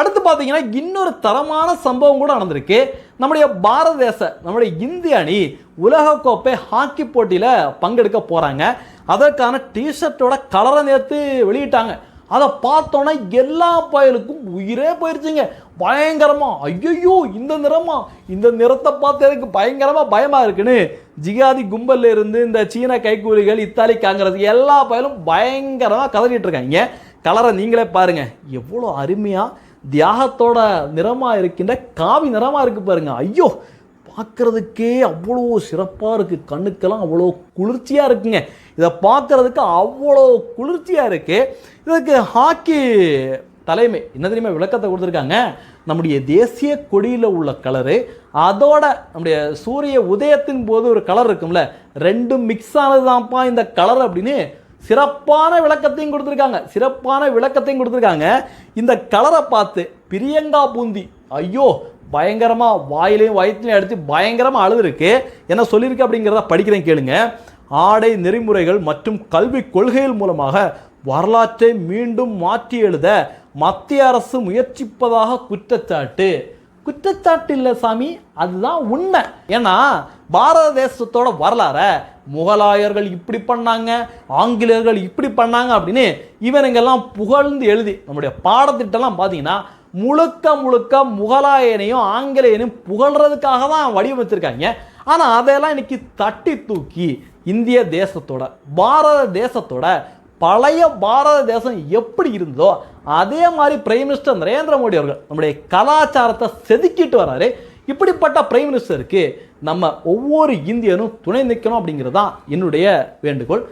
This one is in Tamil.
அடுத்து பார்த்தீங்கன்னா இன்னொரு தரமான சம்பவம் கூட நடந்திருக்கு. நம்முடைய பாரத தேச நம்முடைய இந்திய அணி உலகக்கோப்பை ஹாக்கி போட்டியில் பங்கெடுக்க போகிறாங்க. அதற்கான டிஷர்ட்டோட கலரை நேற்று வெளியிட்டாங்க. அதை பார்த்தோன்னா எல்லா பயலுக்கும் உயிரே போயிடுச்சுங்க. பயங்கரமாக ஐயோ இந்த நிறமா, இந்த நிறத்தை பார்த்து எனக்கு பயங்கரமாக பயமாக இருக்குன்னு ஜிகாதி கும்பலில் இருந்து இந்த சீன கைக்கூலிகள், இத்தாலி காங்கிரஸ் எல்லா பயலும் பயங்கரமாக கதறிட்டு இருக்காங்க. கலரை நீங்களே பாருங்கள், எவ்வளோ அருமையாக தியாகத்தோட நிறமாக இருக்கின்ற காவி நிறமாக இருக்குது பாருங்க. ஐயோ பார்க்குறதுக்கே அவ்வளோ சிறப்பாக இருக்குது, கண்ணுக்கெல்லாம் அவ்வளோ குளிர்ச்சியாக இருக்குங்க. இதை பார்க்குறதுக்கு அவ்வளோ குளிர்ச்சியாக இருக்குது. இதுக்கு ஹாக்கி தலைமை என்ன தெரியுமா விளக்கத்தை கொடுத்துருக்காங்க. நம்முடைய தேசிய கொடியில் உள்ள கலரு, அதோட நம்முடைய சூரிய உதயத்தின் போது ஒரு கலர் இருக்கும்ல, ரெண்டும் மிக்ஸ் ஆனது தான்ப்பா இந்த கலர் அப்படின்னு சிறப்பான விளக்கத்தையும் கொடுத்துருக்காங்க. இந்த கலரை பார்த்து பிரியங்கா பூந்தி ஐயோ பயங்கரமாக வாயிலையும் வயிற்றுலையும் எடுத்து பயங்கரமாக அழுதுருக்கு. என்ன சொல்லியிருக்கு அப்படிங்கிறத படிக்கிறேன் கேளுங்க. ஆடை நெறிமுறைகள் மற்றும் கல்வி கொள்கைகள் மூலமாக வரலாற்றை மீண்டும் மாற்றி எழுத மத்திய அரசு முயற்சிப்பதாக குற்றச்சாட்டு இல்லை சாமி, அதுதான் உண்மை. ஏன்னா பாரத தேசத்தோட வரலாற முகலாயர்கள் இப்படி பண்ணாங்க, ஆங்கிலேயர்கள் இப்படி பண்ணாங்க அப்படின்னு இவனுங்கெல்லாம் புகழ்ந்து எழுதி நம்முடைய பாடத்திட்டம்லாம் பார்த்தீங்கன்னா முழுக்க முகலாயனையும் ஆங்கிலேயனையும் புகழ்றதுக்காக தான் வடிவமைச்சிருக்காங்க. ஆனால் அதையெல்லாம் இன்னைக்கு தட்டி தூக்கி இந்திய தேசத்தோட பாரத தேசத்தோட பழைய பாரத தேசம் எப்படி இருந்ததோ அதே மாதிரி பிரைம் மினிஸ்டர் நரேந்திர மோடி அவர்கள் நம்முடைய கலாச்சாரத்தை செதுக்கிட்டு வராரு. இப்படிப்பட்ட பிரைம் மினிஸ்டருக்கு நம்ம ஒவ்வொரு இந்தியனும் துணை நிற்கணும் அப்படிங்கிறது தான் என்னுடைய வேண்டுகோள்.